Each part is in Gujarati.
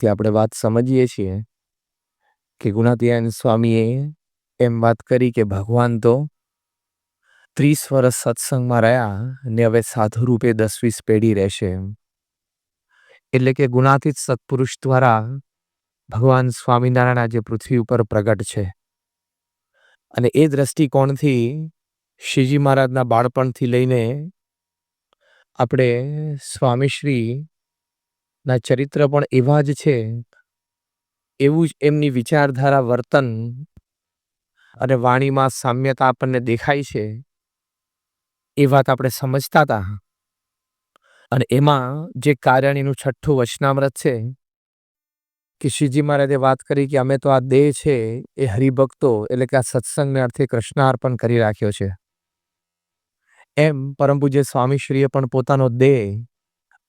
તે આપણે વાત સમજીએ છીએ કે ગુણાતીયન સ્વામીએ એમ વાત કરી કે ભગવાન તો 30 વર્ષ સત્સંગમાં રહ્યા ને હવે સાધુ રૂપે 10-20 પેઢી રહેશે. એટલે કે ગુણાતીત સત્પુરુષ દ્વારા ભગવાન સ્વામિનારાયણ આજે પૃથ્વી ઉપર પ્રગટ છે. અને એ દ્રષ્ટિકોણથી શ્રીજી મહારાજના બાળપણથી લઈને આપણે સ્વામીશ્રીના ચરિત્ર પણ એવા જ છે, એવું જ એમની વિચારધારા, વર્તન અને વાણીમાં સામ્યતા આપણને દેખાય છે. એ વાત આપણે સમજતા હતા. અને એમાં જે કાર્યાણીનું 6ઠ્ઠું વચનામૃત છે કે શ્રીજી મહારાજે વાત કરી કે અમે તો આ દેહ છે એ હરિભક્તો એટલે કે આ સત્સંગને અર્થે કૃષ્ણાર્પણ કરી રાખ્યો છે. એમ પરમ પૂજ્ય સ્વામીશ્રીએ પણ પોતાનો દેહ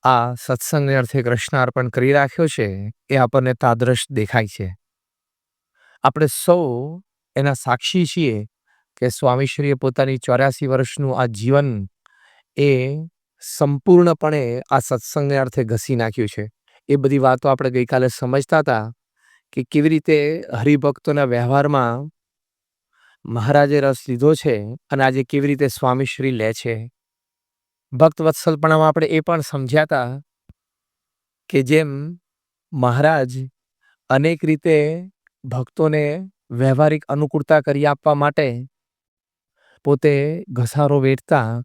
આ સત્સંગને અર્થે કૃષ્ણાર્પણ કરી રાખ્યો છે. એ આપણને તાદ્રશ દેખાય છે. આપણે સૌ એના સાક્ષી છીએ કે સ્વામીશ્રીએ પોતાની 84 વર્ષનું આ જીવન એ સંપૂર્ણપણે આ સત્સંગને અર્થે ઘસી નાખ્યું છે. એ બધી વાતો આપણે ગઈકાલે સમજતા હતા કે કેવી રીતે હરિભક્તોના વ્યવહારમાં મહારાજે રસ લીધો છે અને આજે કેવી રીતે સ્વામીશ્રી લે છે. ભક્ત વત્સલપણામાં આપણે એ પણ સમજ્યા હતા કે જેમ મહારાજ અનેક રીતે ભક્તોને વ્યવહારિક અનુકૂળતા કરી આપવા માટે પોતે ઘસારો વેઠતા,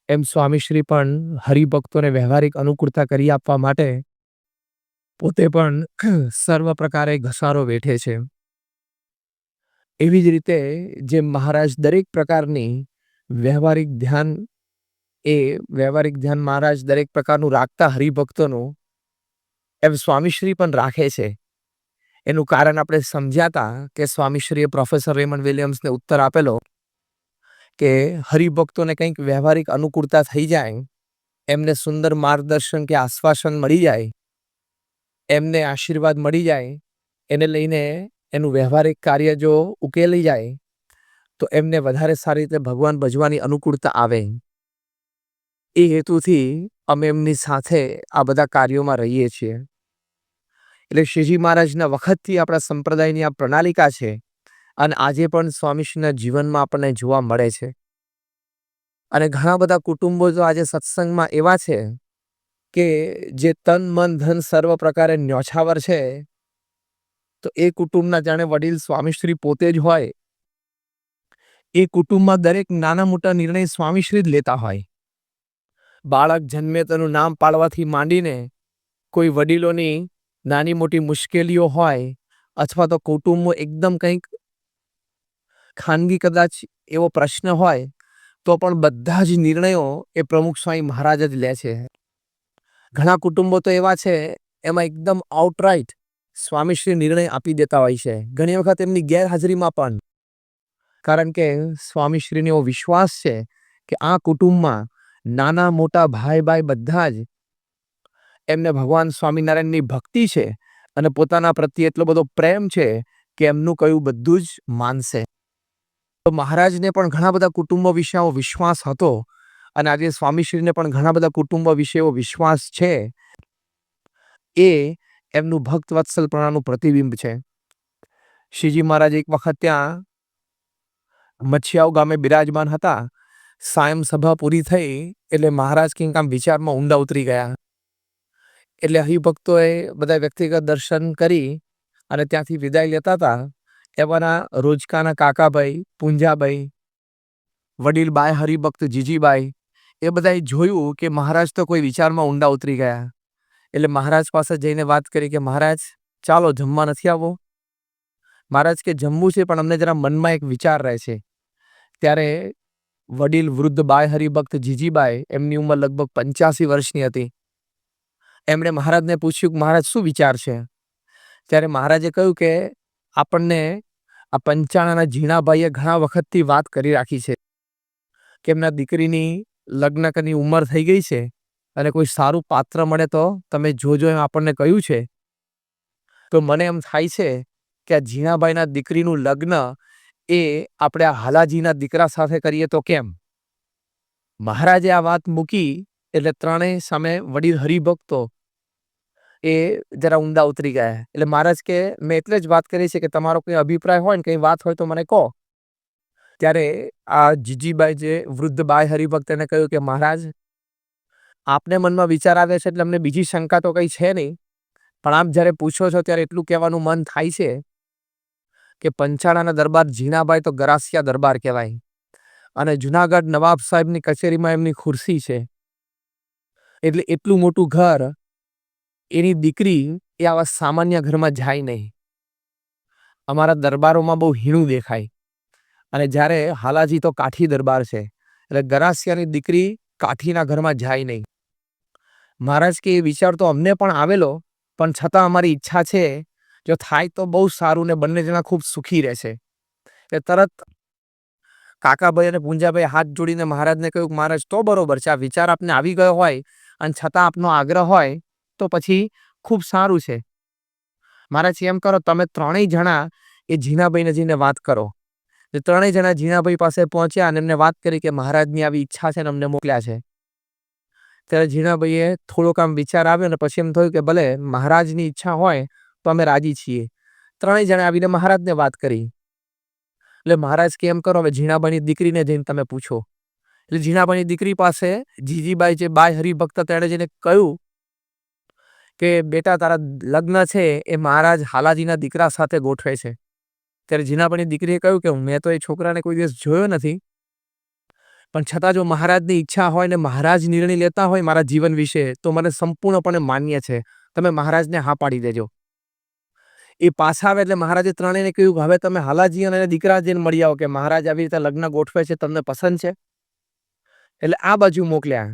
એમ સ્વામીશ્રી પણ હરિભક્તોને વ્યવહારિક અનુકૂળતા કરી આપવા માટે પોતે પણ સર્વ પ્રકારે ઘસારો વેઠે છે. એવી જ રીતે જેમ મહારાજ દરેક પ્રકારની વ્યવહારિક ધ્યાન મહારાજ દરેક પ્રકારનું રાખતા હરિભક્તોનું, એમ સ્વામીશ્રી પણ રાખે છે. એનું કારણ આપણે સમજ્યા હતા કે સ્વામીશ્રીએ પ્રોફેસર રેમન્ડ વિલિયમ્સને ઉત્તર આપેલો કે હરિભક્તોને કંઈક વ્યવહારિક અનુકૂળતા થઈ જાય, એમને સુંદર માર્ગદર્શન કે આશ્વાસન મળી જાય, એમને આશીર્વાદ મળી જાય, એને લઈને એનું વ્યવહારિક કાર્ય જો ઉકેલી જાય તો એમને વધારે સારી રીતે ભગવાન ભજવાની અનુકૂળતા આવે. એ હેતુથી અમે એમની સાથે આ બધા કાર્યોમાં રહીએ છીએ. એટલે શ્રીજી મહારાજના વખતથી આપણા સંપ્રદાયની આ પ્રણાલિકા છે અને આજે પણ સ્વામીશ્રીના જીવનમાં આપણને જોવા મળે છે. અને ઘણા બધા કુટુંબો તો આજે સત્સંગમાં એવા છે કે જે તન મન ધન સર્વ પ્રકારે ન્યોછાવર છે. તો એ કુટુંબના જાણે વડીલ સ્વામીશ્રી પોતે જ હોય. એ કુટુંબમાં દરેક નાના મોટા નિર્ણય સ્વામીશ્રી જ લેતા હોય. બાળક જન્મે તેનું નામ પાડવાથી માંડીને કોઈ વડીલોની નાની મોટી મુશ્કેલીઓ હોય અથવા તો કુટુંબમાં એકદમ કંઈક ખાનગી કદાચ એવો પ્રશ્ન હોય તો પણ બધા જ નિર્ણયો એ પ્રમુખ સ્વામી મહારાજ જ લે છે. ઘણા કુટુંબો તો એવા છે એમાં એકદમ આઉટરાઇટ સ્વામીશ્રી નિર્ણય આપી દેતા હોય છે, ઘણી વખત એમની ગેરહાજરીમાં પણ. કારણ કે સ્વામીશ્રીનો એવો વિશ્વાસ છે કે આ કુટુંબમાં નાના મોટા ભાઈ બધા જ એમને ભગવાન સ્વામિનારાયણની ભક્તિ છે અને પોતાના પ્રત્યે એટલો બધો પ્રેમ છે કે એમનું કહ્યું બધું જ માનશે. તો મહારાજને પણ ઘણા બધા કુટુંબો વિશે આવો વિશ્વાસ હતો અને આજે સ્વામીશ્રીને પણ ઘણા બધા કુટુંબો વિશે એવો વિશ્વાસ છે. એ એમનું ભક્ત વત્સલપણાનું પ્રતિબિંબ છે. શ્રીજી મહારાજ એક વખત ત્યાં મચ્છિયાઓ ગામે બિરાજમાન હતા. સાયમ સભા પૂરી થઈ એટલે મહારાજ કંઈક આમ વિચારમાં ઊંડા ઉતરી ગયા. એટલે હરિભક્તોએ બધા વ્યક્તિગત દર્શન કરી અને ત્યાંથી વિદાય લેતા હતા. એવાના રોજકાના કાકાભાઈ, પૂંજાભાઈ, વડીલ બાય હરિભક્ત જીજીબાઈ, એ બધાએ જોયું કે મહારાજ તો કોઈ વિચારમાં ઊંડા ઉતરી ગયા. એટલે મહારાજ પાસે જઈને વાત કરી કે મહારાજ ચાલો જમવા નથી આવવો? મહારાજ કે જમવું છે પણ અમને જરા મનમાં એક વિચાર રહે છે. ત્યારે વડીલ વૃદ્ધ બાય હરિભક્ત જીજીબાઈ, એમની ઉંમર લગભગ 85 વર્ષની હતી. એમણે મહારાજને પૂછ્યું કે મહારાજ શું વિચાર છે? ત્યારે મહારાજે કહ્યું કે આપણને આ પંચાણાના ઝીણાભાઈએ ઘણા વખતથી વાત કરી રાખી છે કે એમના દીકરીની લગ્નની ઉંમર થઈ ગઈ છે અને કોઈ સારું પાત્ર મળે તો તમે જોજો, એમ આપણને કહ્યું છે. તો મને એમ થાય છે કે આ ઝીણાભાઈના દીકરીનું લગ્ન એ આપણે આ હાલાજીના દીકરા સાથે કરીએ તો કેમ? મહારાજે આ વાત મૂકી એટલે ત્રણેય સામે વડીલ હરિભક્તો એ જરા ઊંડા ઉતરી ગયા. એટલે મહારાજ કે મેં એટલે જ વાત કરી છે કે તમારો કોઈ અભિપ્રાય હોય ને કંઈ વાત હોય તો મને કહો. ત્યારે આ જીજીબાઈ જે વૃદ્ધ બાઈ હરિભક્ત એને કહ્યું કે મહારાજ, આપને મનમાં વિચાર આવે છે એટલે અમને બીજી શંકા તો કંઈ છે નહીં, પણ આપ જ્યારે પૂછો છો ત્યારે એટલું કહેવાનું મન થાય છે કે પંચાળાના દરબાર ઝીણાબાઈ તો ગરાસિયા દરબાર કહેવાય, અને જુનાગઢ નવાબ સાહેબની કચેરીમાં એમની ખુરશી છે. એટલે એટલું મોટું ઘર, એની દીકરી એ આવા સામાન્ય ઘરમાં જાય નહીં. અમારા દરબારોમાં બહુ હીણું દેખાય. અને જ્યારે હાલાજી તો કાઠી દરબાર છે, એટલે ગરાસિયાની દીકરી કાઠીના ઘરમાં જાય નહીં. મહારાજ કે એ વિચાર તો અમને પણ આવેલો, પણ છતાં અમારી ઈચ્છા છે જો થાય તો બહુ સારું ને બંને જણા ખૂબ સુખી રહેશે. એટલે તરત કાકાભાઈ અને પૂંજાભાઈ હાથ જોડીને મહારાજને કહ્યું, મહારાજ તો બરોબર છે, આ વિચાર આપને આવી ગયો હોય અને છતાં આપનો આગ્રહ હોય તો પછી ખૂબ સારું છે. મહારાજ એમ કરો, તમે ત્રણેય જણા એ ઝીણાભાઈને જઈને વાત કરો. ત્રણેય જણા ઝીણાભાઈ પાસે પહોંચ્યા અને એમને વાત કરી કે મહારાજની આવી ઈચ્છા છે ને અમને મોકલ્યા છે. ત્યારે ઝીણાભાઈએ થોડોક આમ વિચાર આવ્યો ને પછી એમ થયું કે ભલે મહારાજની ઈચ્છા હોય તો અમે રાજી છીએ. ત્રણેય જણા આવીને મહારાજને વાત કરી. એટલે મહારાજ કે એમ કરો, હવે ઝીણાબાઈની દીકરીને જઈને તમે પૂછો. એટલે ઝીણાબાઈની દીકરી પાસે જીજીબાઈ જે બાઈ હરિભક્ત તેણે જઈને કહ્યું કે બેટા, તારા લગ્ન છે એ મહારાજ હાલાજીના દીકરા સાથે ગોઠવે છે. ત્યારે ઝીણાબાઈની દીકરીએ કહ્યું કે મેં તો એ છોકરાને કોઈ દિવસ જોયો નથી, પણ છતાં જો મહારાજની ઈચ્છા હોય ને મહારાજ નિર્ણય લેતા હોય મારા જીવન વિશે તો મને સંપૂર્ણપણે માન્ય છે. તમે મહારાજને હા પાડી દેજો. એ પાછા આવે એટલે મહારાજે ત્રણેયને કહ્યું કે હવે તમે હાલાજી અને દીકરા જઈને મળી આવો કે મહારાજ આવી રીતે લગ્ન ગોઠવે છે, તમને પસંદ છે. એટલે આ બાજુ મોકલ્યા.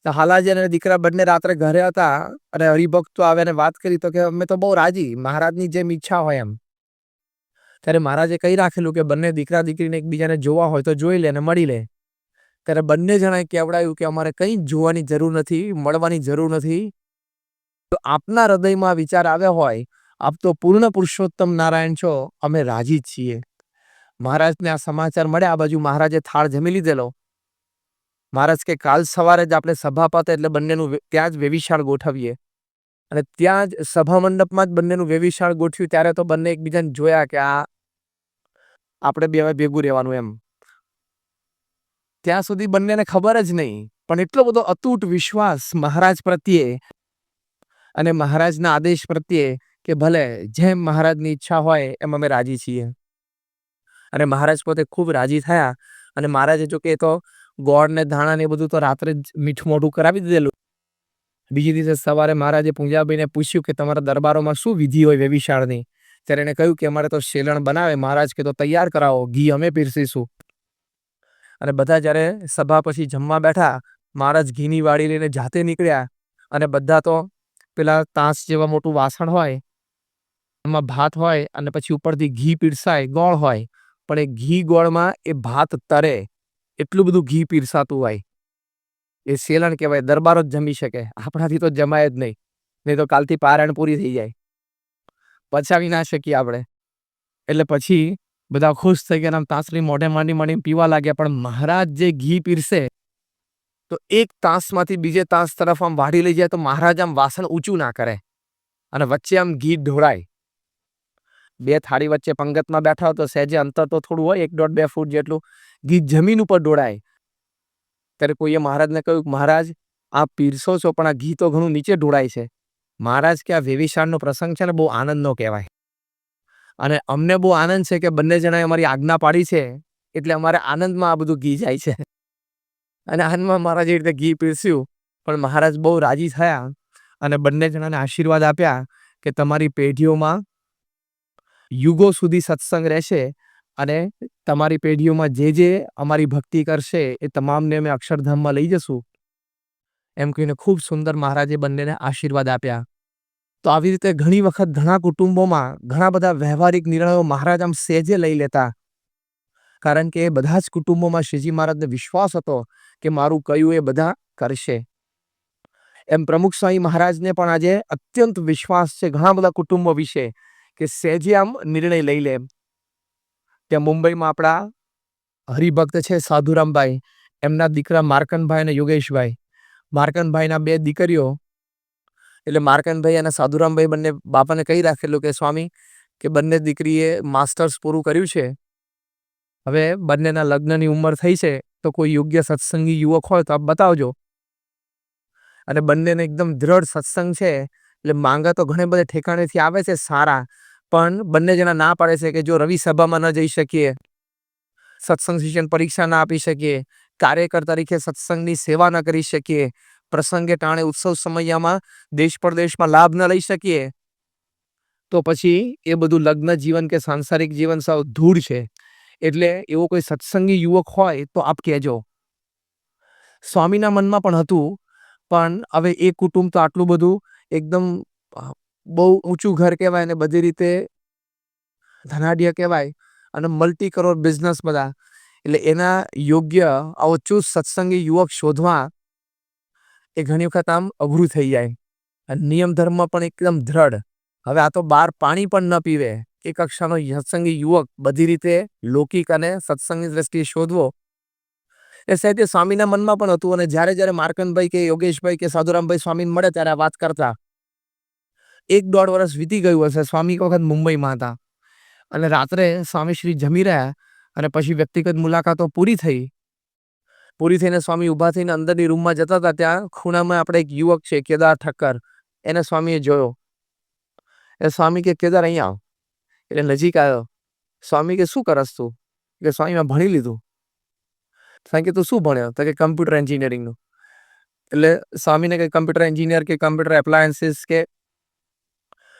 તો હાલાજી અને દીકરા બંને રાત્રે ઘરે હતા અને હરિભક્તો આવે અને વાત કરી તો કે અમે તો બહુ રાજી, મહારાજની જેમ ઈચ્છા હોય એમ. ત્યારે મહારાજે કહી રાખેલું કે બંને દીકરા દીકરીને એકબીજાને જોવા હોય તો જોઈ લે અને મળી લે. ત્યારે બંને જણાએ કહેવડાયું કે અમારે કંઈ જોવાની જરૂર નથી, મળવાની જરૂર નથી. તો આપના હૃદયમાં વિચાર આવ્યો હોય, આપ તો પૂર્ણ પુરુષોત્તમ નારાયણ છો, અમે રાજી જ છીએ. મહારાજને આ સમાચાર મળ્યા. આ બાજુ મહારાજે થાળ જમી લીધેલો. મહારાજ કે કાલ સવારે જ આપણે સભા પતે એટલે બંનેનું ત્યાં જ વેવિશાળ ગોઠવીએ. અને ત્યાં જ સભા મંડપમાં જ બંનેનું વેવિશાળ ગોઠવ્યું. ત્યારે તો બંને એકબીજાને જોયા કે આ આપણે બે ભેગું રહેવાનું એમ. ત્યાં સુધી બંનેને ખબર જ નહીં, પણ એટલો બધો અતૂટ વિશ્વાસ મહારાજ પ્રત્યે અને મહારાજના આદેશ પ્રત્યે કે ભલે જેમ મહારાજની ઈચ્છા હોય એમ અમે રાજી છીએ. અને મહારાજ પોતે ખૂબ રાજી થયા. અને મહારાજે જો કે તો ગોળ ને ધાણા ને બધું તો રાત્રે જ મીઠું મોઢું કરાવી દીધેલું. બીજી દિવસે સવારે મહારાજે પૂંજાભાઈને પૂછ્યું કે તમારા દરબારોમાં શું વિધિ હોય વેવિશાળની? ત્યારે એને કહ્યું કે અમારે તો શેલણ બનાવે. મહારાજ કે તો તૈયાર કરાવો, ઘી અમે પીરસીશું. અને બધા જ્યારે સભા પછી જમવા બેઠા, મહારાજ ઘીની વાડી લઈને જાતે નીકળ્યા. અને બધા તો પેલા તાંસ જેવા મોટું વાસણ હોય એમાં ભાત હોય અને પછી ઉપરથી ઘી પીરસાય, ગોળ હોય, પણ એ ઘી ગોળમાં એ ભાત તરે એટલું બધું ઘી પીરસાતું હોય. એ શેલણ કહેવાય. દરબારો જ જમી શકે, આપણાથી તો જમાય જ નહીં. નહીં તો કાલથી પારાયણ પૂરી થઈ જાય, પચાવી ના શકીએ આપણે. એટલે પછી બધા ખુશ થઈ ગયા, આમ તાંસરી મોઢે માંડી માંડીને પીવા લાગ્યા. પણ મહારાજ જે ઘી પીરસે તો એક તાંસમાંથી બીજે તાંસ તરફ આમ વાળી લઈ જાય તો મહારાજ આમ વાસણ ઊંચું ના કરે અને વચ્ચે આમ ઘી ઢોળાય. બે થાળી વચ્ચે પંગતમાં બેઠા હોય તો સહેજે અંતર તો થોડું હોય, 1.5-2 ફૂટ જેટલું. ઘી જમીન ઉપર ઢોળાય. ત્યારે કોઈએ મહારાજને કહ્યું, મહારાજ આ પીરસો છો પણ આ ઘી તો ઘણું નીચે ઢોળાય છે. મહારાજ કે આ વેવિશાળનો પ્રસંગ છે ને બહુ આનંદનો કહેવાય. અને અમને બહુ આનંદ છે કે બંને જણાએ અમારી આજ્ઞા પાડી છે એટલે અમારે આનંદમાં આ બધું ઘી જાય છે. અને આનંદમાં મહારાજ એ રીતે ઘી પીરસ્યું. પણ મહારાજ બહુ રાજી થયા અને બંને જણાને આશીર્વાદ આપ્યા કે તમારી પેઢીઓમાં યુગો સુધી સત્સંગ રહેશે અને તમારી પેઢીઓમાં જે જે અમારી ભક્તિ કરશે એ તમામને અમે અક્ષરધામમાં લઈ જશું. એમ કહીને ખૂબ સુંદર મહારાજે બંનેને આશીર્વાદ આપ્યા. તો આવી રીતે ઘણી વખત ઘણા કુટુંબોમાં ઘણા બધા વ્યવહારિક નિર્ણયો મહારાજ આમ સહેજે લઈ લેતા. કારણ કે બધા જ કુટુંબોમાં શ્રીજી મહારાજને વિશ્વાસ હતો કે મારું કહ્યું એ બધા કરશે. એમ પ્રમુખ સ્વામી મહારાજને પણ આજે અત્યંત વિશ્વાસ છે ઘણા બધા કુટુંબો વિશે કે સહેજે આમ નિર્ણય લઈ લે. ત્યાં મુંબઈમાં આપણા હરિભક્ત છે સાધુરામભાઈ, એમના દીકરા માર્કનભાઈ અને યોગેશભાઈ. માર્કનભાઈના 2 દીકરીઓ એટલે માર્કંડભાઈ અને સાધુરામભાઈ બંને બાપાને કહી રાખેલું કે સ્વામી કે બંને દીકરીએ માસ્ટર્સ પૂરું કર્યું છે, હવે બંનેના લગ્નની ઉંમર થઈ છે, તો કોઈ યોગ્ય સત્સંગી યુવક હોય તો આપ બતાવજો. અને બંનેને એકદમ દ્રઢ સત્સંગ છે, એટલે માંગા તો ઘણે બધે ઠેકાણેથી આવે છે સારા, પણ બંને જણા ના પાડે છે કે જો રવિ સભામાં ન જઈ શકીએ, સત્સંગ શિક્ષણ પરીક્ષા ના આપી શકીએ, કાર્યકર તરીકે સત્સંગની સેવા ન કરી શકીએ, પ્રસંગે ટાણે ઉત્સવ સમયમાં દેશ પરદેશમાં લાભ ન લઈ શકીએ, તો પછી એ બધું લગ્ન જીવન કે સાંસારિક જીવન સાવ ધૂળ છે. એટલે એવો કોઈ સત્સંગી યુવક હોય તો આપ કહેજો. સ્વામીના મનમાં પણ હતું, પણ હવે એ કુટુંબ તો આટલું બધું એકદમ બહુ ઊંચું ઘર કહેવાય ને બધી રીતે ધનાઢ્ય કહેવાય અને મલ્ટી કરોડ બિઝનેસ બધા, એટલે એના યોગ્ય આવો ચુસ્ત સત્સંગી યુવક શોધવા એ ઘણી વખત આમ અઘરું થઈ જાય. અને નિયમ ધર્મ પણ એકદમ દ્રઢ. હવે આ તો બહાર પાણી પણ ન પીવે એ કક્ષાનો સત્સંગી યુવક બધી રીતે લૌકિક અને સત્સંગની દ્રષ્ટિએ શોધવો એ સાહેબ સ્વામીના મનમાં પણ હતું. અને જ્યારે માર્કંડભાઈ કે યોગેશભાઈ કે સાધુરામભાઈ સ્વામીને મળે ત્યારે આ વાત કરતા. 1-1.5 વર્ષ વીતી ગયું હશે. સ્વામી એક વખત મુંબઈમાં હતા અને રાત્રે સ્વામી શ્રી જમી રહ્યા અને પછી વ્યક્તિગત મુલાકાતો પૂરી થઈને સ્વામી ઊભા થઈને અંદરની રૂમમાં જતા હતા. ત્યાં ખૂણામાં આપણે એક યુવક છે કેદાર ઠક્કર, એને સ્વામીએ જોયો. એ સ્વામી કે કેદાર અહીંયા આવ. એટલે નજીક આવ્યો. સ્વામી કે શું કરસ તું? કે સ્વામી મેં ભણી લીધું. સ્વામી કે તું શું ભણ્યો? તો કે કમ્પ્યુટર એન્જિનિયરિંગનું. એટલે સ્વામીને કે કમ્પ્યુટર એન્જિનિયર કે કમ્પ્યુટર એપ્લાયન્સીસ કે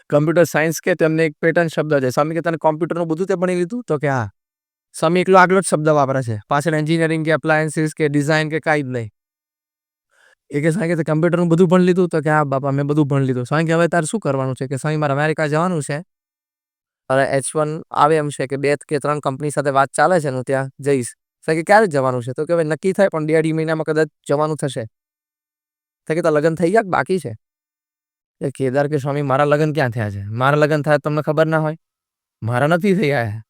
કમ્પ્યુટર સાયન્સ કે તેમને એક પેટર્ન શબ્દ છે. સ્વામી કે તને કોમ્પ્યુટરનું બધું તે ભણી લીધું? તો કે હા. સ્વામી એકલો આગલો જ શબ્દ વાપરે છે, પાછળ એન્જિનિયરિંગ કે એપ્લાયન્સીસ કે ડિઝાઇન કે કાંઈ જ નહીં. એ કે સ્વામી કે કમ્પ્યુટરનું બધું ભણી લીધું? તો કે હા બાપા મેં બધું ભણી લીધું. સ્વામી કે હવે તારે શું કરવાનું છે? કે સ્વામી મારે અમેરિકા જવાનું છે અને H1 આવે એમ છે કે 2 કે 3 કંપની સાથે વાત ચાલે છે, હું ત્યાં જઈશ. સ્વામી કે ક્યારે જવાનું છે? તો કે હવે નક્કી થાય પણ 1.5 મહિનામાં કદાચ જવાનું થશે. કે તારા લગ્ન થઈ ગયા બાકી છે? એ કેદાર કે સ્વામી મારા લગ્ન ક્યાં થયા છે? મારા લગ્ન થાય તમને ખબર ના હોય? મારા નથી થયા.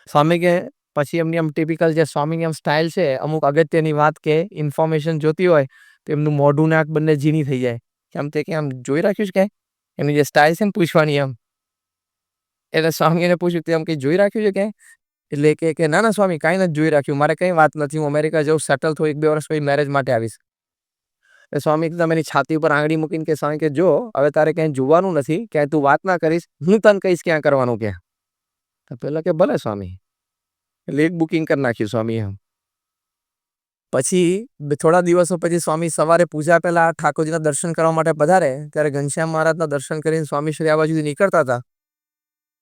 સ્વામી કે પછી એમની આમ ટિપિકલ જે સ્વામીની આમ સ્ટાઇલ છે, અમુક અગત્યની વાત કે ઇન્ફોર્મેશન જોતી હોય તો એમનું મોઢું નાક બંને ઝીણી થઈ જાય. કેમ તે કે આમ જોઈ રાખ્યું છે કે એમની જે સ્ટાઇલ છે ને પૂછવાની એમ. એટલે સ્વામી એને પૂછ્યું તે આમ કંઈ જોઈ રાખ્યું છે કે? એટલે કે ના ના સ્વામી કાંઈ નથી જોઈ રાખ્યું, મારે કંઈ વાત નથી, હું અમેરિકા જાઉં, સેટલ થયું, 1-2 વર્ષ પછી મેરેજ માટે આવીશ. એટલે સ્વામી એકદમ એની છાતી ઉપર આંગળી મૂકીને કે સ્વામી કે જો હવે તારે ક્યાંય જોવાનું નથી, ક્યાંય તું વાત ના કરીશ, હું તને કહીશ ક્યાં કરવાનું કે. તો પેલા કે ભલે સ્વામી. એટલે એક બુકિંગ કરી નાખ્યું સ્વામી એમ. પછી થોડા દિવસો પછી સ્વામી સવારે પૂજા પહેલા ઠાકોરજીના દર્શન કરવા માટે પધારે ત્યારે ઘનશ્યામ મહારાજના દર્શન કરીને સ્વામી શ્રી આ બાજુથી નીકળતા હતા.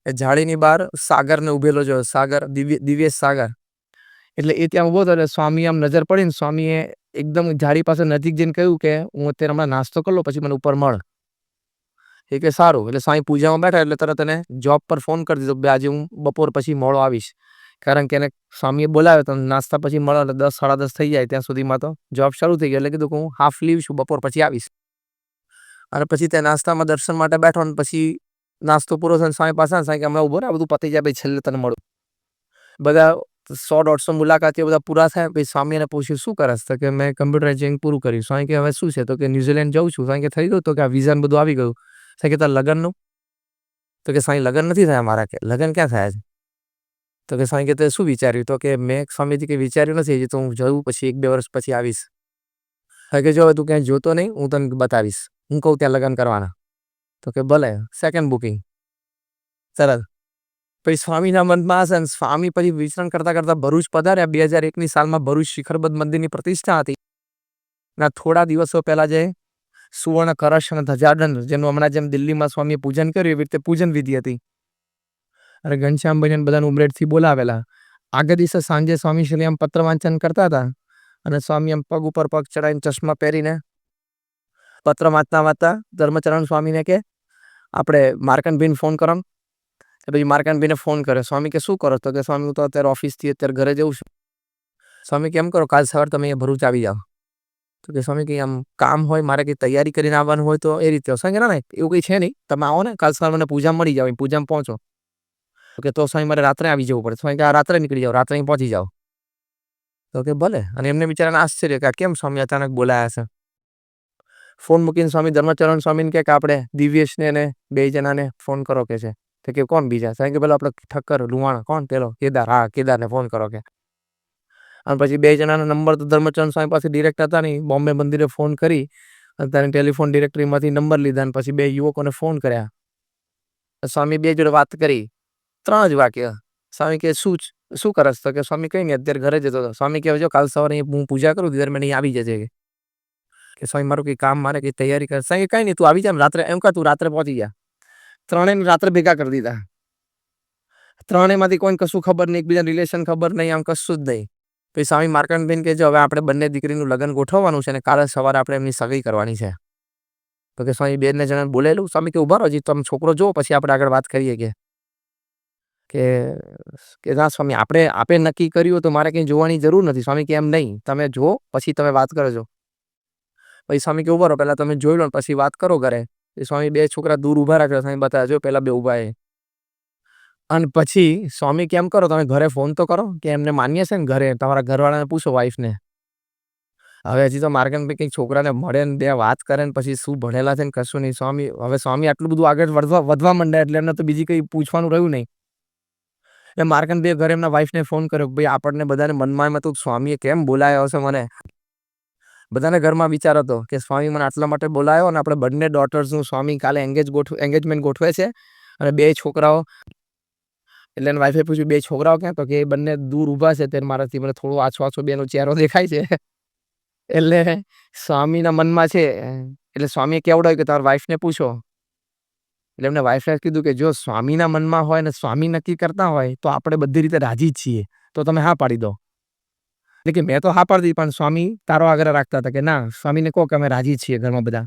એ જાળીની બહાર સાગરને ઉભેલો જોયો, સાગર દિવ્યેશ સાગર. એટલે એ ત્યાં ઉભો હતો એટલે સ્વામી આમ નજર પડીને સ્વામીએ એકદમ જાળી પાસે નજીક જઈને કહ્યું કે હું અત્યારે હમણાં નાસ્તો કરી લો પછી મને ઉપર મળ. એ કે સારું. એટલે સ્વામી પૂજામાં બેઠા એટલે તરત એને જોબ પર ફોન કરી દીધો કે આજે હું બપોર પછી મોડો આવીશ. કારણ કે એને સ્વામીએ બોલાવ્યો તો નાસ્તા પછી મળો એટલે 10-10:30 થઈ જાય, ત્યાં સુધીમાં તો જોબ શરૂ થઈ ગઈ. એટલે કીધું કે હું હાફ લીવ છું, બપોર પછી આવીશ. અને પછી ત્યાં નાસ્તામાં દર્શન માટે બેઠો ને પછી નાસ્તો પૂરો થઈને સ્વામી પાસે સ્વામી કે હમણાં ઉભો ને બધું પતી જાય પછી છેલ્લે તને મળું. બધા 100-150 મુલાકાતીઓ બધા પૂરા થાય પછી સ્વામી એને પૂછ્યું શું કરસ? તો કે મેં કમ્પ્યુટર એન્જિનિયરિંગ પૂરું કર્યું. સ્વામી કે હવે શું છે? તો કે ન્યુઝીલેન્ડ જાઉં છું. સ્વામી કે થઈ ગયું? તો કે આ વિઝા ને બધું આવી ગયું. સ્વામી કે તાર લગ્નનું? તો કે સ્વામી લગ્ન નથી થયા મારા. કે લગ્ન ક્યાં થયા છે? તો કે સ્વામી કે તે શું વિચાર્યું? તો કે મેં સ્વામીજી કે વિચાર્યું નથી, હજી તો હું જઉં પછી 1-2 વર્ષ પછી આવીશ. કે જો તું ક્યાંય જોતો નહીં, હું તને બતાવીશ, હું કહું ત્યાં લગ્ન કરવાના. તો કે ભલે. સેકન્ડ બુકિંગ તરત. પછી સ્વામીના મનમાં હશે ને સ્વામી પછી વિચરણ કરતા કરતા ભરૂચ પધાર્યા. 2001ની સાલમાં ભરૂચ શિખરબદ્ધ મંદિરની પ્રતિષ્ઠા હતી. ના થોડા દિવસો પહેલા જે સુવર્ણ કળશ અને ધજાદંડ જેનું હમણાં જેમ દિલ્હીમાં સ્વામીએ પૂજન કર્યું એવી રીતે પૂજન વિધિ હતી. અને ઘનશ્યામભાઈને બધાને ઉમરેઠથી બોલાવેલા. આગળ દિવસે સાંજે સ્વામી શ્રી આમ પત્ર વાંચન કરતા હતા અને સ્વામી આમ પગ ઉપર પગ ચડાવીને ચશ્મા પહેરીને પત્ર વાંચતા ધર્મચરણ સ્વામીને કે આપણે માર્કંડભાઈને ફોન કરો. પછી માર્કંડભાઈને ફોન કરે. સ્વામી કે શું કરો? તો કે સ્વામી હું તો અત્યારે ઓફિસથી અત્યારે ઘરે જઉં છું. સ્વામી કેમ કરો? કાલ સવારે તમે અહીંયા ભરૂચ આવી જાઓ. તો કે સ્વામી કંઈ આમ કામ હોય, મારે કંઈ તૈયારી કરીને આવવાનું હોય તો એ રીતે. સ્વામી ના એવું કંઈ છે નહીં, તમે આવો ને કાલ સવારે મને પૂજા મળી જાવ, પૂજામાં પહોંચો. કે તો સ્વામી મારે રાત્રે આવી જવું પડે. સ્વામી કે આ રાત્રે નીકળી જાઓ, રાત્રે અહીં પહોંચી જાઓ. તો કે ભલે. અને એમને બિચારાને આશ્ચર્ય કે કેમ સ્વામી અચાનક બોલાયા છે. ફોન મૂકીને સ્વામી ધર્મચરણ સ્વામીને કહે કે આપણે દિવ્યેશને ને 2 જણાને ફોન કરો કે છે. તો કે કોણ બીજા? સ્વામી કે પેલો આપણો ઠક્કર લુહાણ કોણ પેલો કેદાર, હા કેદારને ફોન કરો કે. અને પછી 2 જણાના નંબર તો ધર્મચરણ સ્વામી પાસે ડિરેક્ટ હતા નહીં. બોમ્બે મંદિરે ફોન કરી અને ત્યાંની ટેલિફોન ડિરેક્ટરીમાંથી નંબર લીધા અને પછી 2 યુવકોને ફોન કર્યા. સ્વામી 2 જોડે વાત કરી. 3 જ વાક્ય. સ્વામી કે શું કરસ? તો કે સ્વામી કઈ નહીં, અત્યારે ઘરે જતો હતો. સ્વામી કહે જો કાલ સવારે હું પૂજા કરું ત્યારે મને અહીં આવી જજે કે સ્વામી મારું કઈ કામ મારે કઈ તૈયારી કર. સ્વામી કઈ નહીં, તું આવી જા રાત્રે, એમ કર તું રાત્રે પહોંચી જા. 3 રાત્રે ભેગા કરી દીધા. 3 માંથી કોઈ કશું ખબર નહીં, એકબીજા રિલેશન ખબર નહીં, આમ કશું જ નહીં. પછી સ્વામી માર્કંડબેન કે જો હવે આપણે બંને દીકરીનું લગ્ન ગોઠવવાનું છે અને કાલે સવારે આપણે એમની સગાઈ કરવાની છે. તો કે સ્વામી 2 જણાને બોલેલું. સ્વામી કે ઉભા રહો હજી તમે છોકરો જો પછી આપણે આગળ વાત કરીએ કે ના સ્વામી આપણે નક્કી કર્યું તો મારે કંઈ જોવાની જરૂર નથી. સ્વામી કે એમ નહીં, તમે જો પછી તમે વાત કરજો. પછી સ્વામી કે ઉભા રહો, પહેલા તમે જોઈ લો પછી વાત કરો ઘરે. સ્વામી 2 છોકરા દૂર ઉભા રાખ્યા. સ્વામી બતાવ્યા જો પેલા 2 ઉભા એ. અને પછી સ્વામી કેમ કરો તમે ઘરે ફોન તો કરો કે એમને માન્ય છે ને ઘરે, તમારા ઘરવાળાને પૂછો વાઈફને. હવે હજી તો માર્કંડ કંઈક છોકરાને મળે ને 2 વાત કરે ને પછી શું ભણેલા છે ને કશું નહીં. સ્વામી આટલું બધું આગળ વધવા માંડ્યા એટલે એમને તો બીજી કંઈ પૂછવાનું રહ્યું નહીં. એ માર્કંડ ઘરે એમના વાઈફને ફોન કર્યો ભાઈ આપણને બધાને મનમાં એમ હતું સ્વામીએ કેમ બોલાયો હશે મને. બધાને ઘરમાં વિચાર હતો કે સ્વામી મને આટલા માટે બોલાયો અને આપણે બંને ડોટર્સનું સ્વામી કાલે એંગેજમેન્ટ ગોઠવે છે અને 2 છોકરાઓ. એટલે એને વાઈફે પૂછ્યું 2 છોકરાઓ ક્યાં? તો કે એ બંને દૂર ઊભા છે ત્યારે મારાથી મને થોડો આછો બેનો ચહેરો દેખાય છે. એટલે સ્વામીના મનમાં છે. એટલે સ્વામીએ કેવડાવ્યું કે તમારા વાઈફને પૂછો. એટલે એમને વાઈફે કીધું કે જો સ્વામીના મનમાં હોય ને સ્વામી નક્કી કરતા હોય તો આપણે બધી રીતે રાજી જ છીએ, તો તમે હા પાડી દો. એટલે કે મેં તો હા પાડી દીધી પણ સ્વામી તારો આગ્રહ રાખતા હતા કે ના સ્વામીને કહો કે અમે રાજી છીએ ઘરમાં બધા.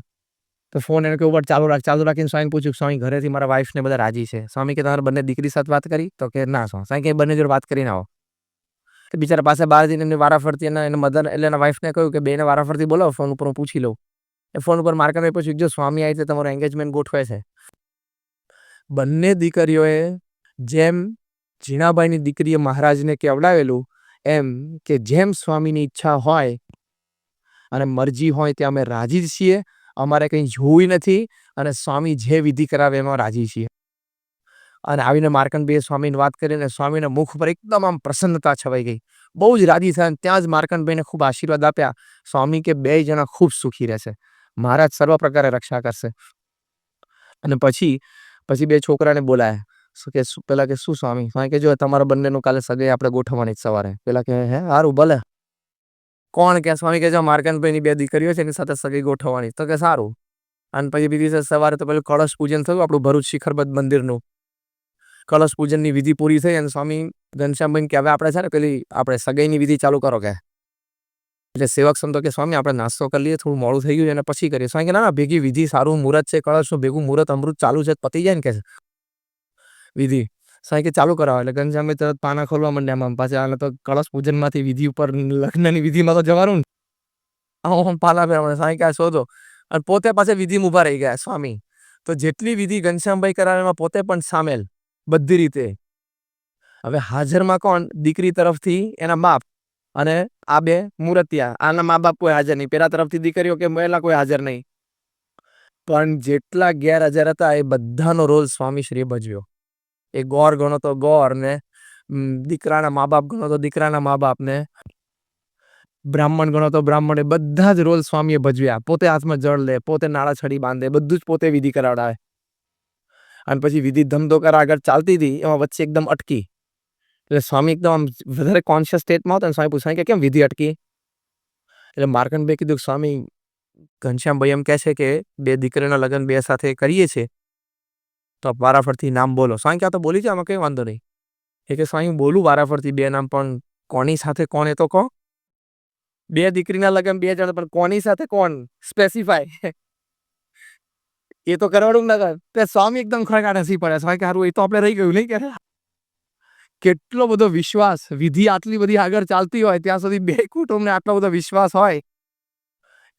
તો ફોન એને કે ઉપર ચાલુ રાખીને સ્વામીને પૂછ્યું સ્વામી ઘરેથી મારા વાઈફને બધા રાજી છે. સ્વામી કે તમારે બંને દીકરી સાથે વાત કરી? તો કે ના સ્વામી કે બંને જોડે વાત કરીને આવો. બિચારા પાસે બહાર જઈને એમની વારાફરતી એના મધર એટલે એના વાઈફને કહ્યું કે 2ને વારાફરતી બોલાવો, ફોન ઉપર હું પૂછી લઉં. એ ફોન ઉપર માર્કંડે પૂછ્યું જો સ્વામી આવી રીતે તમારો એંગેજમેન્ટ ગોઠવે છે. બંને દીકરીઓએ જેમ ઝીણાબાઈની દીકરીએ મહારાજને કેવડાવેલું એમ કે જેમ સ્વામીની ઈચ્છા હોય અને મરજી હોય ત્યાં અમે રાજી જ છીએ, અમારે કંઈ જોવું નથી અને સ્વામી જે વિધિ કરાવે એમાં રાજી છીએ. અને આવીને માર્કંડભાઈએ સ્વામીને વાત કરીને સ્વામીના મુખ પર એકદમ આમ પ્રસન્નતા છવાઈ ગઈ. બહુ જ રાજી થયા. ત્યાં જ માર્કંડભાઈને ખૂબ આશીર્વાદ આપ્યા. સ્વામી કે 2 જણા ખૂબ સુખી રહેશે, મહારાજ સર્વ પ્રકારે રક્ષા કરશે. અને પછી 2 છોકરાને બોલાયા. કે પેલા કે શું સ્વામી? સ્વામી કે જો તમારા બંનેનું કાલે સગાઈ આપણે ગોઠવવાની સવારે. પેલા કે હે સારું ભલે. કોણ કે? સ્વામી કે જો માર્કંડભાઈની 2 દીકરીઓ છે એની સાથે સગાઈ ગોઠવવાની. તો કે સારું. અને પછી બીજી દિવસે સવારે તો પેલું કળશ પૂજન થયું આપણું ભરૂચ શિખરબદ્ધ મંદિરનું. કળશ પૂજનની વિધિ પૂરી થઈ અને સ્વામી ઘનશ્યામભાઈ કે હવે આપણે છે ને પેલી આપણે સગાઈની વિધિ ચાલુ કરો કે. એટલે સેવક સંતો કે સ્વામી આપણે નાસ્તો કરી લઈએ, થોડું મોડું થઈ ગયું એને પછી કરીએ. સ્વામી કે ના ભેગી વિધિ સારું મુહૂર્ત છે, કળશનું ભેગું મુહૂર્ત અમૃત ચાલુ છે પતી જાય ને કે વિધિ. સ્વામી કે ચાલુ કરાવો. એટલે ઘનશ્યામભાઈ તરત પાના ખોલવા માંડ્યા. આમ પાછા તો કળશ પૂજનમાંથી વિધિ ઉપર લગ્નની વિધિમાં તો જવાનું ને પાલા ફેરવા. સ્વામી કે શોધો અને પોતે પાસે વિધિમાં ઊભા રહી ગયા સ્વામી. તો જેટલી વિધિ ઘનશ્યામભાઈ કરાવે એમાં પોતે પણ સામેલ બધી રીતે. હવે હાજરમાં કોણ? દીકરી તરફથી એના બાપ અને આ 2 મૂર્તિયા. આના મા બાપ કોઈ હાજર નહીં. પેલા તરફથી દીકરીઓ કે પહેલા કોઈ હાજર નહીં. પણ જેટલા ગેરહાજર હતા એ બધાનો રોલ સ્વામીશ્રીએ ભજવ્યો. એ ગોર ગણો તો ગોર ને દીકરાના મા બાપ ગણો તો દીકરાના મા બાપ ને બ્રાહ્મણ ગણો તો બ્રાહ્મણે બધા જ રોલ સ્વામીએ ભજવ્યા. પોતે હાથમાં જળ લે, પોતે નાળા છડી બાંધે, બધું જ પોતે વિધિ કરાવડાવે. અને પછી વિધિ ધમધોકાર આગળ ચાલતી હતી એમાં વચ્ચે એકદમ અટકી. એટલે સ્વામી એકદમ આમ વધારે કોન્શિયસ સ્ટેટમાં હતા. સ્વામી પૂછાય કે કેમ વિધિ અટકી? એટલે માર્કંડભાઈ કીધું કે સ્વામી ઘનશ્યામભાઈ એમ કહે છે કે 2 દીકરીના લગ્ન 2 સાથે કરીએ છીએ તો વારાફરતી નામ બોલો. સ્વામી ક્યાં તો બોલી જાય, આમાં કંઈ વાંધો નહીં. એ કે સ્વામી બોલું વારાફરતી 2 નામ, પણ કોની સાથે કોણ એ તો કહો. 2 દીકરીના લગ્ન 2 જણ, પણ કોની સાથે કોણ સ્પેસિફાય એ તો કરવાનું ના કર. તે સ્વામી એકદમ ખડકાટ હસી પડે. સ્વામી કે સારું એ તો આપણે રહી ગયું નહીં કે. કેટલો બધો વિશ્વાસ. વિધિ આટલી બધી આગળ ચાલતી હોય ત્યાં સુધી 2 કુટુંબને આટલો બધો વિશ્વાસ હોય.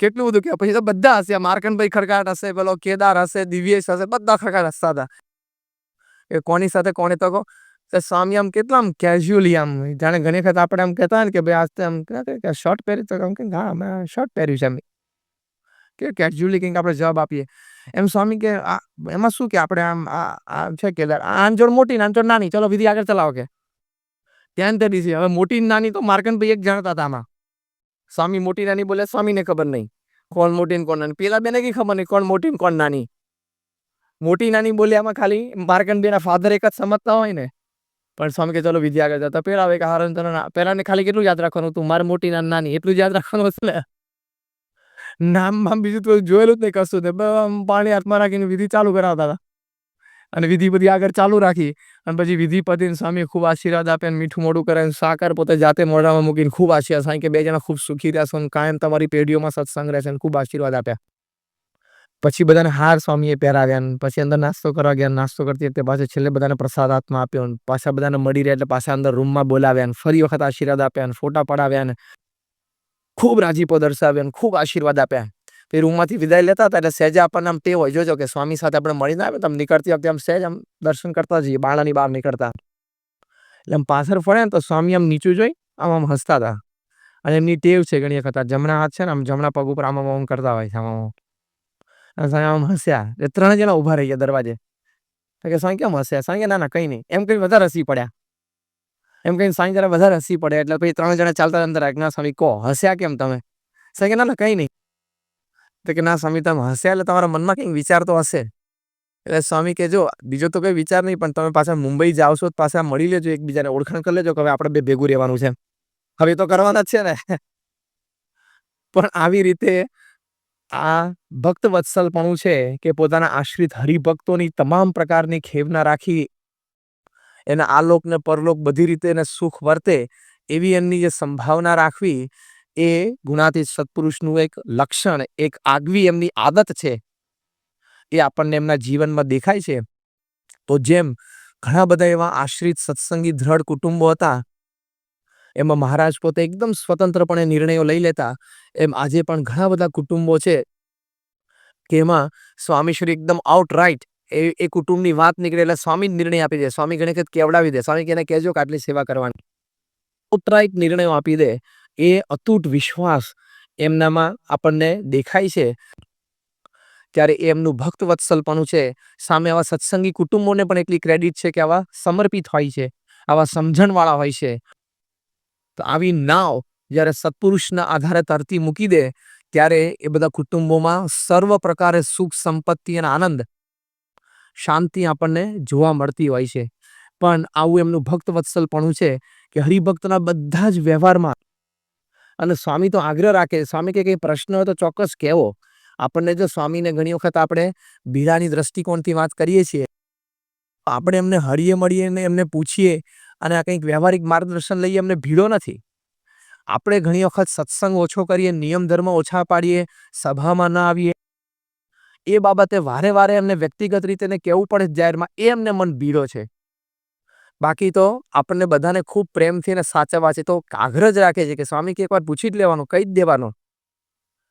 કેટલું બધું કે પછી તો બધા હશે. માર્કંડભાઈ ખડકાટ હશે, પેલો કેદાર હશે, દિવ્યેશ હશે, બધા ખડકાટ હસતા હતા કે કોની સાથે કોને તો કહો. સ્વામી આમ કેટલા આમ કેઝ્યુઅલી આમ જાણે ઘણી વખત આપણે આમ કહેતા હોય ને કે ભાઈ આજ આમ શર્ટ પહેરી તો આમ કે હા મેં શર્ટ પહેર્યું છે એમ. કે કેઝ્યુઅલી કંઈક આપણે જવાબ આપીએ. એમ સ્વામી કે એમાં શું કે આપણે આમ છે કે આંચોડ મોટી ને આંચોડ નાની, ચલો વિધિ આગળ ચલાવો કે. ત્યાં તેડી છે. હવે મોટી નાની તો માર્કંડભાઈ એક જાણતા હતા આમાં. સ્વામી મોટી નાની બોલે, સ્વામીને ખબર નહીં કોણ મોટી ને કોણ નાની. પેલા બેને કઈ ખબર નહીં કોણ મોટી ને કોણ નાની. મોટી નાની બોલ્યામાં ખાલી માર્કંડભાઈના ફાધર એક જ સમજતા હોય ને. પણ સ્વામી કે ચલો વિધિ આગળ જતા પેલા આવે કે હારણ પેલા ને ખાલી કેટલું યાદ રાખવાનું, તું મારે મોટી નાની એટલું જ યાદ રાખવાનું હશે ને. નામમાં બીજું તો જોયેલું જ નહીં કશું. પાણી હાથમાં રાખીને વિધિ ચાલુ કરાવતા હતા. અને વિધિ બધી આગળ ચાલુ રાખી અને પછી વિધિ પતિને સ્વામી ખૂબ આશીર્વાદ આપે, મીઠું મોઢું કરે, સાકર પોતે જાતે મોઢામાં મૂકીને ખૂબ આશીર્વાદ સ્વામી કે બે જણા ખૂબ સુખી રહેશો, કાયમ તમારી પેઢીઓમાં સત્સંગ રહેશે, ખૂબ આશીર્વાદ આપ્યા. પછી બધાને હાર સ્વામીએ પહેરાવ્યા, પછી અંદર નાસ્તો કરવા ગયા. નાસ્તો કરતી વખતે પાછા છેલ્લે બધાને પ્રસાદ હાથમાં આપ્યો, પાછા બધાને મળી રહ્યા એટલે પાછા અંદર રૂમમાં બોલાવ્યા, ફરી વખત આશીર્વાદ આપ્યા, ફોટા પડાવ્યા, ખૂબ રાજીપો દર્શાવ્યો, ખૂબ આશીર્વાદ આપ્યા. તે રૂમમાંથી વિદાય લેતા હતા એટલે સહેજે આપણને આમ તે હોય જોજો કે સ્વામી સાથે આપણે મળીને આવે તો આમ નીકળતી વખતે આમ સહેજ આમ દર્શન કરતા જઈએ, બાળાની બહાર નીકળતા એટલે આમ પાછળ ફળે ને તો સ્વામી આમ નીચું જોઈ આમ હસતા હતા. અને એમની ટેવ છે ઘણી વખત જમણા હાથ છે ને આમ જમણા પગ ઉપર આમ કરતા હોય છે, આમ હસ્યા. એટલે 3 જણા ઉભા રહી ગયા દરવાજે. કે સ્વામી કેમ હસ્યા? સ્વામી ના કઈ નહીં, એમ કઈ વધારે હસી પડ્યા. એમ કઈ સ્વામી જરા વધારે હસી પડે એટલે પછી 3 જણા ચાલતા અંદર આવ્યા. સ્વામી કહો હસ્યા કેમ તમે? સ્વામી ના કઈ નહીં. તો કે ના સ્વામી તમે હસ્યા એટલે તમારા મનમાં કંઈક વિચાર તો હશે. એટલે સ્વામી કે જો બીજો તો કઈ વિચાર નહીં, પણ તમે પાછા મુંબઈ જાઓ છો પાછા મળી લેજો, એકબીજાને ઓળખાણ કરી લેજો કે હવે આપણે બે ભેગું રહેવાનું છે. હવે તો કરવાના જ છે ને. પણ આવી રીતે આ ભક્ત વત્સલપણું છે કે પોતાના આશ્રિત હરિભક્તોની તમામ પ્રકારની ખેવના રાખી એના આલોક ને પરલોક બધી રીતે એને સુખ વર્તે એવી એમની જે સંભાવના રાખવી એ ગુણાતીત સત્પુરુષનું એક લક્ષણ, એક આગવી એમની આદત છે. એ આપણને એમના જીવનમાં દેખાય છે. તો જેમ ઘણા બધા એવા આશ્રિત સત્સંગી દ્રઢ કુટુંબો હતા, એમાં મહારાજ પોતે એકદમ સ્વતંત્રપણે નિર્ણયો લઈ લેતા, એમ આજે પણ ઘણા બધા કુટુંબો છે કે એમાં સ્વામીશ્રી એકદમ આઉટરાઇટ એ કુટુંબની વાત નીકળે એટલે સ્વામી જ નિર્ણય આપી દે. સ્વામી ઘણી વખત કેવડાવી દે, સ્વામી કે એને કહેજો કે આટલી સેવા કરવાની. આઉટરાઇટ નિર્ણયો આપી દે. એ અતૂટ વિશ્વાસ એમનામાં આપણને દેખાય છે. ત્યારે એમનું ભક્ત વત્સલપણું છે. સામે આવા સત્સંગી કુટુંબોને પણ એટલી ક્રેડિટ છે કે આવા સમર્પિત હોય છે, આવા સમજણવાળા હોય છે. તો આવી નાવ જ્યારે સત્પુરુષના આધારે તરતી મૂકી દે ત્યારે એ બધા કુટુંબોમાં સર્વ પ્રકારે સુખ, સંપત્તિ અને આનંદ, શાંતિ આપણને જોવા મળતી હોય છે. પણ આવું એમનું ભક્ત વત્સલપણું છે કે હરિભક્તના બધા જ વ્યવહારમાં, અને સ્વામી તો આગ્રહ રાખે, સ્વામી કે કંઈ પ્રશ્ન હોય તો ચોક્કસ કહેવો. આપણને જો સ્વામીને ઘણી વખત આપણે બીડાની દ્રષ્ટિકોણથી વાત કરીએ છીએ, આપણે એમને હળીએ મળીએ ને એમને પૂછીએ અને આ કંઈક વ્યવહારિક માર્ગદર્શન લઈએ, એમને ભીડો નથી. આપણે ઘણી વખત સત્સંગ ઓછો કરીએ, નિયમ ધર્મ ઓછા પાડીએ, સભામાં ના આવીએ, એ બાબતે વારે વારે એમને વ્યક્તિગત રીતે કહેવું પડે જાહેરમાં, એ એમને મન ભીડો છે. બાકી તો આપણને બધાને ખૂબ પ્રેમથી અને સાચવવા છે. તો આગ્રહ જ રાખે છે કે સ્વામી કે એકવાર પૂછી જ લેવાનું, કહી જ દેવાનું.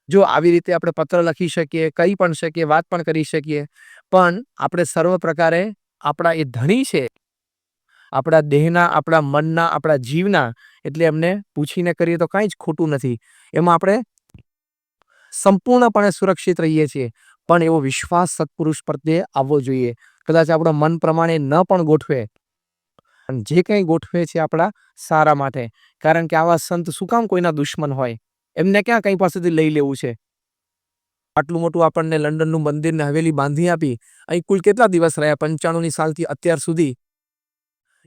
જો આવી રીતે આપણે પત્ર લખી શકીએ, કહી પણ શકીએ, વાત પણ કરી શકીએ, પણ આપણે સર્વ પ્રકારે આપણા એ ધણી છે, આપણા દેહના, આપણા મનના, આપણા જીવના, એટલે એમને પૂછીને કરીએ તો કાંઈ જ ખોટું નથી. એમાં આપણે સંપૂર્ણપણે સુરક્ષિત રહીએ છીએ. પણ એવો વિશ્વાસ સત્પુરુષ પ્રત્યે આવવો જોઈએ. કદાચ આપણા મન પ્રમાણે ન પણ ગોઠવે, જે કંઈ ગોઠવે છે આપણા સારા માટે. કારણ કે આવા સંત શું કામ કોઈના દુશ્મન હોય? એમને ક્યાં કંઈ પાસેથી લઈ લેવું છે? આટલું મોટું આપણને લંડનનું મંદિર ને હવેલી બાંધી આપી, અહીં કુલ કેટલા દિવસ રહ્યા? 95ની સાલથી અત્યાર સુધી.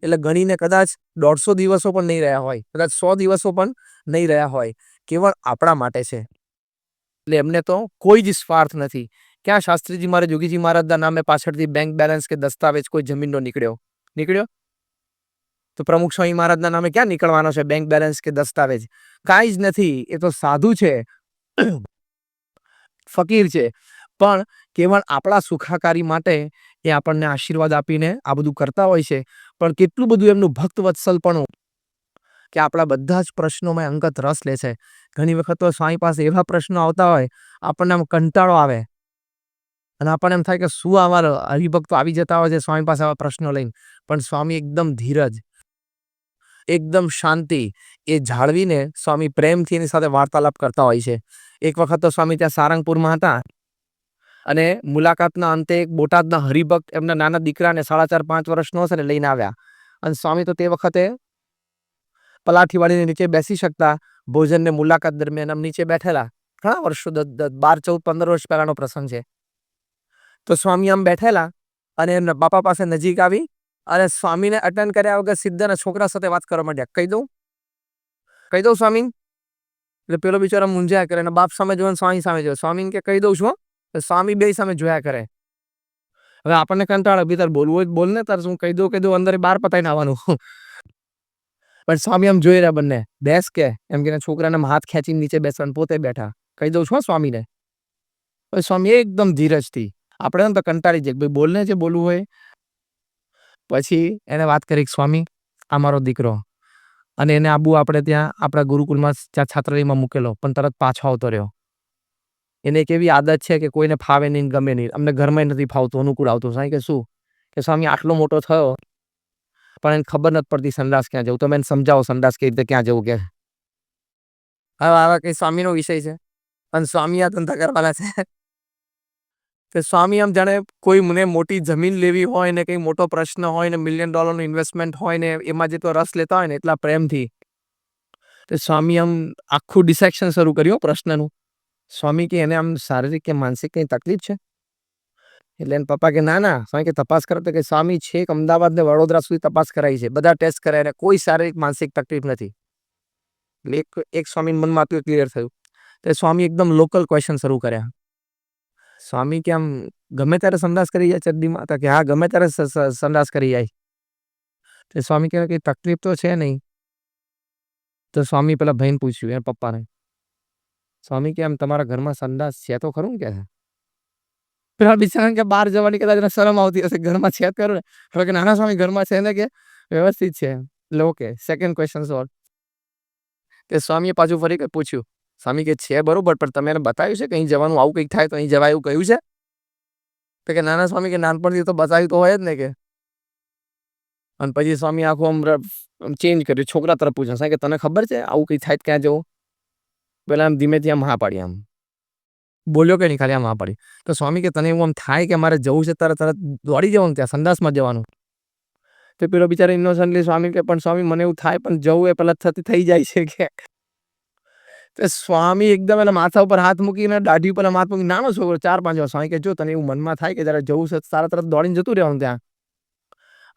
એટલે ગણીને કદાચ 150 દિવસો પણ નહીં રહ્યા હોય, કદાચ 100 દિવસો પણ નહીં રહ્યા હોય. કેવળ આપણા માટે છે. એટલે એમને તો કોઈ જ સ્વાર્થ નથી. ક્યાં શાસ્ત્રીજી મહારાજ, યોગીજી મહારાજના નામે પાછળથી બેંક બેલેન્સ કે દસ્તાવેજ કોઈ જમીનનો નીકળ્યો? તો પ્રમુખ સ્વામી મહારાજના નામે ક્યાં નીકળવાનો છે બેંક બેલેન્સ કે દસ્તાવેજ? કાંઈ જ નથી. એ તો સાધુ છે, ફકીર છે, પણ કેવળ આપણા સુખાકારી માટે એ આપણને આશીર્વાદ આપીને આ બધું કરતા હોય છે. પણ કેટલું બધું એમનું ભક્ત વત્સલપણું કે આપણા બધા જ પ્રશ્નોમાં અંગત રસ લે છે. ઘણી વખત તો સ્વામી પાસે એવા પ્રશ્નો આવતા હોય, આપણને આમ કંટાળો આવે અને આપણને એમ થાય કે શું અમારા હરિભક્તો આવી જતા હોય છે સ્વામી પાસે આવા પ્રશ્નો લઈને, પણ સ્વામી એકદમ ધીરજ, એકદમ શાંતિ એ જાળવીને સ્વામી પ્રેમથી એની સાથે વાર્તાલાપ કરતા હોય છે. એક વખત તો સ્વામી ત્યાં સારંગપુરમાં હતા અને મુલાકાતના અંતે એક બોટાદના હરિભક્ત એમના નાના દીકરાને 4.5-5 વર્ષનો હશે ને લઈને આવ્યા. અને સ્વામી તો તે વખતે પલાઠી વાળીને નીચે બેસી શકતા. ભોજનને મુલાકાત દરમિયાન આમ નીચે બેઠેલા. ઘણા વર્ષો 12-14-15 વર્ષ પહેલાનો પ્રસંગ છે. તો સ્વામી આમ બેઠેલા અને એમના બાપા પાસે નજીક આવી અને સ્વામીને અટેન્ડ કર્યા વગર સીધા છોકરા સાથે વાત કરવા માંડ્યા. કહી દઉં સ્વામી? એટલે પેલો બિચારો મૂંઝાયા કરે, બાપ સામે જોવે, સ્વામી સામે જોવે. સ્વામી કે કહી દઉં છું. સ્વામી બે સામે જોયા કરે. હવે આપણને કંટાળે, ભીતર બોલવું હોય બોલ ને, તાર શું કહી દઉં અંદર બહાર પતાઈને આવવાનું. પણ સ્વામી આમ જોઈ રહ્યા બંને. બેસ કે એમ કે છોકરાને હાથ ખેંચીને નીચે બેસવાનું, પોતે બેઠા. કહી દઉં છું સ્વામીને. સ્વામી એકદમ ધીરજથી, આપણે તો કંટાળી જાય, ભાઈ બોલને જે બોલવું હોય. પછી એને વાત કરી, સ્વામી આ મારો દીકરો અને એને આબુ આપણે ત્યાં આપણા ગુરુકુળમાં ત્યાં છાત્રાલયમાં મૂકેલો, પણ તરત પાછો આવતો રહ્યો. એને એક એવી આદત છે કે કોઈને ફાવે નહીં, ગમે નહીં. અમને ઘરમાં નથી ફાવતું, અનુકૂળ આવતું. સ્વામી કે શું? કે સ્વામી આટલો મોટો થયો પણ એને ખબર નથી પડતી સંડાસ ક્યાં જવું. તમે એને સમજાવો સંડાસ કઈ રીતે ક્યાં જવું. કે હવે આવા કઈ સ્વામીનો વિષય છે અને સ્વામી આ ધંધા કરવાના છે. તો સ્વામી આમ જાણે કોઈ મને મોટી જમીન લેવી હોય ને કઈ મોટો પ્રશ્ન હોય ને $1 million ઇન્વેસ્ટમેન્ટ હોય ને એમાં જેટલો રસ લેતા હોય ને એટલા પ્રેમથી તો સ્વામી આમ આખું ડિસેક્શન શરૂ કર્યું પ્રશ્નનું. સ્વામી કે એને આમ શારીરિક કે માનસિક કઈ તકલીફ છે? એટલે એને પપ્પા કે ના. સ્વામી કે તપાસ કરો? તો કે સ્વામી છેક અમદાવાદ ને વડોદરા સુધી તપાસ કરાઈ છે, બધા ટેસ્ટ કરાય, કોઈ શારીરિક માનસિક તકલીફ નથી. એટલે એક સ્વામી મનમાં હતું ક્લિયર થયું. તો સ્વામી એકદમ લોકલ ક્વેશ્ચન શરૂ કર્યા. સ્વામી કે આમ ગમે ત્યારે સંડાસ કરી જાય ચડ્ડીમાં? તો કે હા, ગમે ત્યારે સંડાસ કરી જાય. તો સ્વામી કહેવાય કે તકલીફ તો છે નહીં. તો સ્વામી પેલા ભાઈને પૂછ્યું, એના પપ્પાને. સ્વામી કે આમ તમારા ઘરમાં સંડાસ છે તો ખરું કે? પેલા બિચારા કે બહાર જવાની કદાચ શરમ આવતી હશે, ઘરમાં છે કરો ને. હવે કે નાના સ્વામી ઘરમાં છે ને કે વ્યવસ્થિત છે. એટલે ઓકે, સેકન્ડ ક્વેશ્ચન સોલ્વ. કે સ્વામીએ પાછું ફરી પૂછ્યું. સ્વામી કે છે બરોબર, પણ તમે એને બતાવ્યું છે કે અહીં જવાનું, આવું કંઈક થાય તો અહીં જવાય એવું કહ્યું છે? તો કે નાના સ્વામી કે નાનપણથી તો બતાવ્યું તો હોય જ ને કે. અને પછી સ્વામી આખું આમ ચેન્જ કર્યું, છોકરા તરફ પૂછ્યું. સાહેબ કે તને ખબર છે આવું કંઈ થાય ક્યાં જવું? પેલા આમ ધીમેથી આમ હા પાડી, આમ બોલ્યો કે નહીં, ખાલી આમ હા પાડી. તો સ્વામી કે તને એવું આમ થાય કે મારે જવું છે તરત દોડી જવાનું, ત્યાં સંડાસમાં જવાનું? તો પેલો બિચારો ઇનોસન્ટલી સ્વામી કે પણ સ્વામી મને એવું થાય પણ જવું એ પેલા થઈ જાય છે કે. તો સ્વામી એકદમ એના માથા ઉપર હાથ મૂકીને દાઢી ઉપર હાથ મૂકી, નાનો છોકરો 4-5 વર્ષ. સ્વામી કે જો તને એવું મનમાં થાય કે જયારે જવું છે તારા તરફ દોડીને જતું રહેવાનું ત્યાં.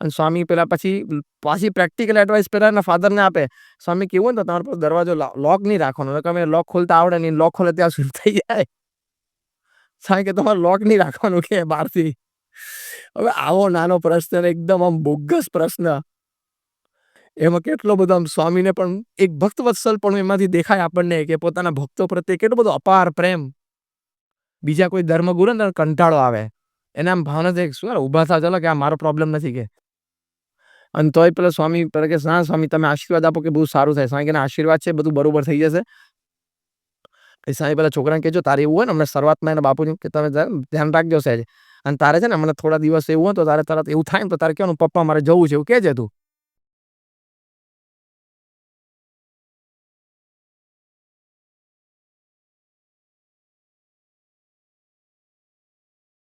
અને સ્વામી પેલા પાછી પ્રેક્ટિકલ એડવાઇસ પેલા એના ફાધરને આપે. સ્વામી કેવું ને તો તમારે પર દરવાજો લોક નહીં રાખવાનો, તમે લોક ખોલતા આવડે નહીં, લોક ખોલે ત્યાં સુધી થઈ જાય. સ્વામી કે તમારે લોક નહીં રાખવાનું કે બહારથી. હવે આવો નાનો પ્રશ્ન, એકદમ આમ બોગસ પ્રશ્ન, એમાં કેટલો બધો આમ સ્વામીને પણ એક ભક્તવત્સલ પણ એમાંથી દેખાય આપણને કે પોતાના ભક્તો પ્રત્યે કેટલો બધો અપાર પ્રેમ. બીજા કોઈ ધર્મગુરુ ને કંટાળો આવે, એને આમ ભાવના થાય શું ઉભા થા, ચાલો કે આ મારો પ્રોબ્લેમ નથી કે. અને તોય પેલા સ્વામી કે ના સ્વામી તમે આશીર્વાદ આપો કે બહુ સારું થાય. સ્વામી કે આશીર્વાદ છે, બધું બરોબર થઈ જશે. સ્વામી પેલા છોકરાને કહેજો તારે એવું હોય ને, હમણાં શરૂઆતમાં એના બાપુજી કે તમે ધ્યાન રાખજો સહેજ, અને તારે છે ને હમણાં થોડા દિવસ એવું હોય તો તારે તરત એવું થાય ને તો તારે કહેવાનું પપ્પા મારે જવું છે એવું કહેજે તું.